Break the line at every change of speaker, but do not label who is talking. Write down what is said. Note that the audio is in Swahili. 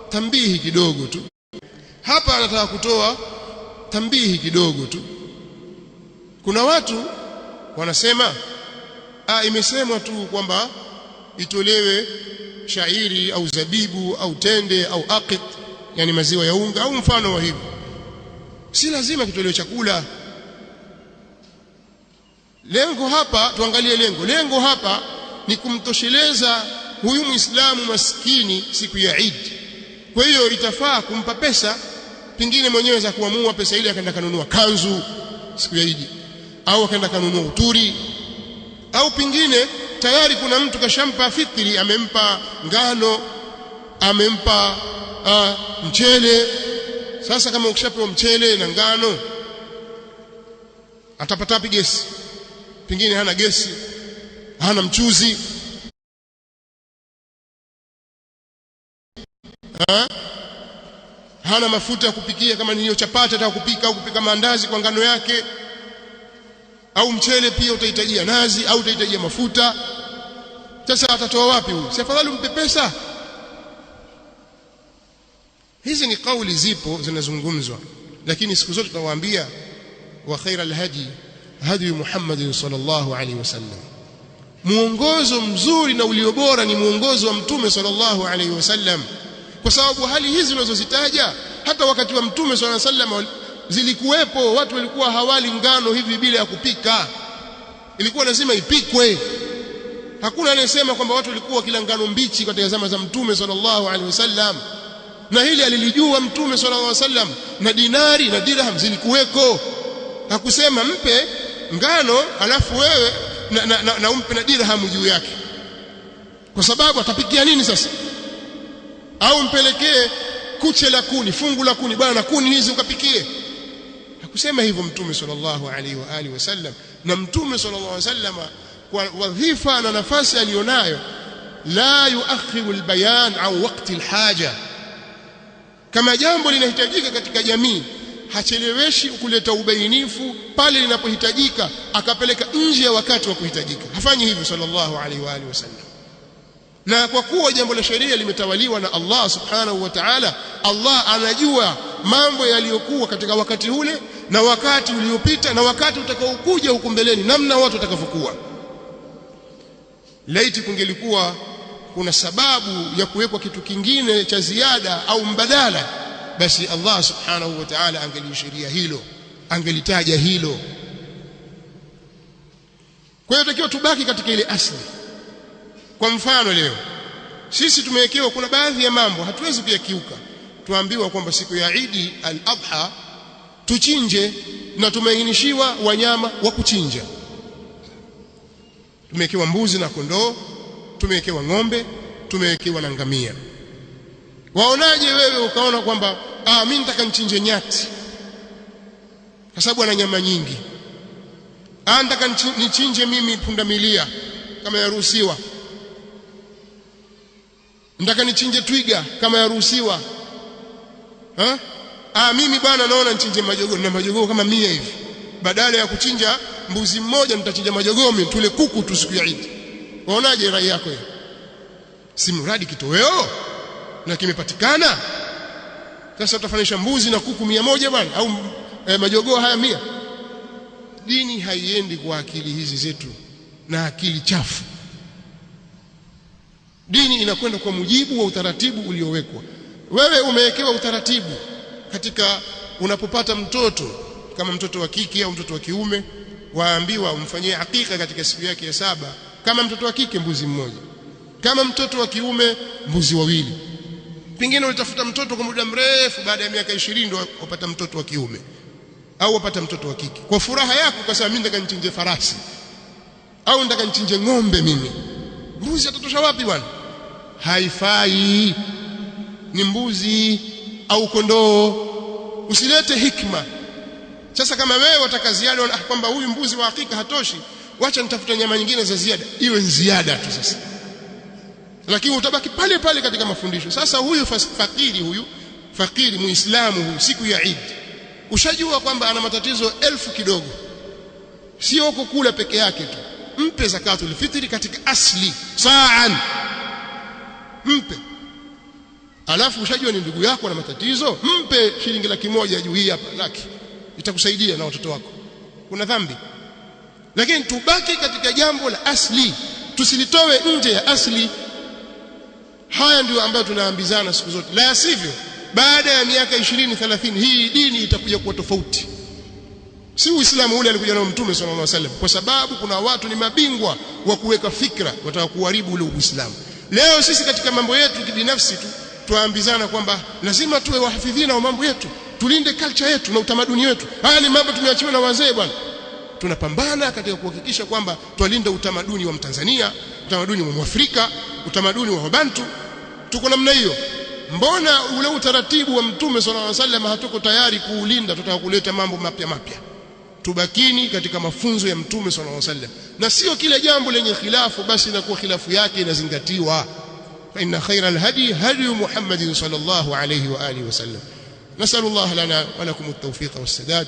tambihi kidogo tu hapa. Anataka kutoa tambihi kidogo tu. Kuna watu wanasema imesemwa tu kwamba itolewe shairi au zabibu au tende au aqit, yani maziwa ya unga au mfano wa hivyo. Si lazima kitolewe chakula. Lengo hapa, tuangalie lengo hapa ni kumtosheleza huyu Muislamu maskini siku ya Eid. Kwa hiyo itafaa kumpa pesa, pengine mwenyewe za kuamua pesa ile akaenda kanunua kanzu siku ya Eid, au akaenda kanunua uturi, au pengine tayari kuna mtu kashampa fitri, amempa ngano, amempa mchele. Sasa kama ukishapewa mchele na ngano, atapata wapi gesi? Pengine hana gesi, hana mchuzi, hana mafuta ya kupikia. Kama niyo chapati ataka kupika au kupika maandazi kwa ngano yake, au mchele pia utahitajia nazi au utahitajia mafuta. Sasa atatoa wapi huyu? Si afadhali umpe pesa? Hizi ni kauli zipo zinazungumzwa, lakini siku zote tunawaambia wa khairal hadi hadi Muhammad sallallahu alaihi wasallam. Muongozo mzuri na ulio bora ni muongozo wa Mtume sallallahu alaihi wasallam, kwa sababu hali hizi unazozitaja hata wakati wa Mtume sallallahu alaihi wasallam zilikuwepo. Watu walikuwa hawali ngano hivi bila ya kupika, ilikuwa lazima ipikwe. Hakuna anayesema kwamba watu walikuwa kila ngano mbichi katika zama za Mtume sallallahu alaihi wasallam, na hili alilijua Mtume sallallahu alaihi wasallam, na dinari na dirham zilikuweko. Hakusema mpe ngano alafu wewe na umpe na dirham juu yake, kwa sababu atapikia nini sasa? Au mpelekee kuche la kuni, fungu la kuni, bwana kuni hizi ukapikie. Hakusema hivyo Mtume sallallahu alaihi wa alihi wasallam. Na Mtume sallallahu alaihi wasallam kwa wadhifa na nafasi alionayo, la yuakhiru albayan au waqti alhaja. Kama jambo linahitajika katika jamii, hacheleweshi kuleta ubainifu pale linapohitajika, akapeleka nje ya wakati wa kuhitajika. Hafanyi hivyo sallallahu alaihi wa alihi wasallam. Na kwa kuwa jambo la sheria limetawaliwa na Allah subhanahu wa ta'ala, Allah anajua mambo yaliyokuwa katika wakati ule na wakati uliopita na wakati utakaokuja huko mbeleni, namna watu watakavyokuwa. Laiti kungelikuwa kuna sababu ya kuwekwa kitu kingine cha ziada au mbadala, basi Allah subhanahu wa ta'ala angelishiria hilo, angelitaja hilo. Kwa hiyo takiwa tubaki katika ile asili. Kwa mfano leo sisi tumewekewa, kuna baadhi ya mambo hatuwezi kuyakiuka. Tuambiwa kwamba siku ya Eid al-Adha tuchinje, na tumeainishiwa wanyama wa kuchinja. Tumewekewa mbuzi na kondoo, tumewekewa ng'ombe, tumewekewa na ngamia. Waonaje wewe ukaona kwamba mimi nataka nichinje nyati kwa sababu ana nyama nyingi, nataka nichinje mimi pundamilia kama yaruhusiwa, nataka nichinje twiga kama yaruhusiwa, mimi bwana naona nichinje majogoo, na majogoo kama 100 hivi. Badala ya kuchinja mbuzi mmoja nitachinja majogoo, mimi tule kuku tu siku ya Eid. Waonaje rai yako hiyo? Si mradi kitoweo na kimepatikana. Sasa utafanisha mbuzi na kuku 100 bwana, au majogoo haya 100? Dini haiendi kwa akili hizi zetu na akili chafu. Dini inakwenda kwa mujibu wa utaratibu uliowekwa. Wewe umewekewa utaratibu katika unapopata mtoto, kama mtoto wa kike au mtoto wa kiume, waambiwa umfanyie hakika katika siku yake ya 7. Kama mtoto wa kike mbuzi 1, kama mtoto wa kiume mbuzi 2. Pengine ulitafuta mtoto kwa muda mrefu, baada ya miaka 20 ndio upata mtoto wa kiume au upata mtoto wa kike. Kwa furaha yako ukasema mimi nataka nichinje farasi au nataka nichinje ng'ombe mimi. Mbuzi atatosha wapi bwana? Haifai. Ni mbuzi au kondoo. Usilete hikma. Sasa kama wewe wataka ziada kwamba huyu mbuzi wa hakika hatoshi, wacha nitafuta nyama nyingine za ziada, iwe ziada tu sasa. Lakini utabaki pale pale katika mafundisho. Sasa huyu fakiri muislamu huyu siku ya Eid, ushajua kwamba ana matatizo 1000 kidogo, sio kukula peke yake tu. Mpe zakatul fitri katika asli sa'an, mpe alafu ushajua ni ndugu yako na matatizo, mpe shilingi 100,000 juu hii hapa laki, itakusaidia na watoto wako. Kuna dhambi? Lakini tubaki katika jambo la asli, tusilitowe nje ya asli. Haya ndio ambayo tunaambizana siku zote, la sivyo baada ya miaka 20-30 hii dini itakuja kuwa tofauti. Si Uislamu ule alikuja nao Mtume sallallahu alaihi wasallam, kwa sababu kuna watu ni mabingwa wa kuweka fikra, wataka kuharibu ule Uislamu. Leo sisi katika mambo yetu kibinafsi tu tuambizana kwamba lazima tuwe wahafidhina wa mambo yetu, tulinde culture yetu na utamaduni wetu. Haya ni mambo tumeachiwa na wazee bwana. Tunapambana katika kuhakikisha kwamba twalinda utamaduni wa Mtanzania, utamaduni wa Mwafrika, utamaduni wa Wabantu. Tuko namna hiyo. Mbona ule utaratibu wa Mtume sallallahu alaihi wasallam hatuko tayari kuulinda? Tutaka kuleta mambo mapya. Tubakini katika mafunzo ya Mtume sallallahu alaihi wasallam, na sio kile jambo lenye khilafu basi inakuwa khilafu yake inazingatiwa. Fa inna khayra alhadi hadi Muhammadin sallallahu alaihi wa alihi wasallam. Nasallallahu lana wa lakum at-tawfiq was-sadad.